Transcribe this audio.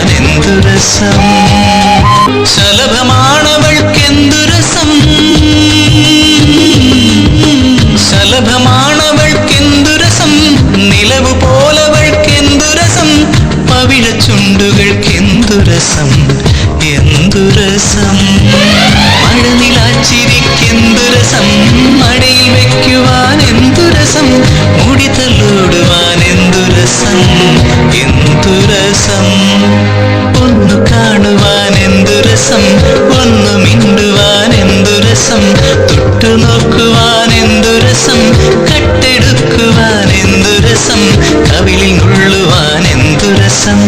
എന്തു രസം ശലഭമാണവൾക്കെന്തു രസം ശലഭമാണവൾക്കെന്തു രസം നിലവു പോലവൾക്കെന്തു രസം പവിഴച്ചുണ്ടുകൾക്കെന്തു രസം എന്തു രസം മഴനിലാച്ചിരിക്കെന്തു രസം മടയിൽ വയ്ക്കുവാൻ എന്തു രസം മുടി തലോടുവാൻ എന്തു രസം എന്തു രസം ഒന്നു കാണുവാൻ എന്തു രസം ഒന്നു മിണ്ടുവാൻ എന്തു രസം തൊട്ടു നോക്കുവാൻ എന്തു രസം കട്ടെടുക്കുവാൻ എന്തു രസം കവിളിൽ നുള്ളുവാൻ എന്തു രസം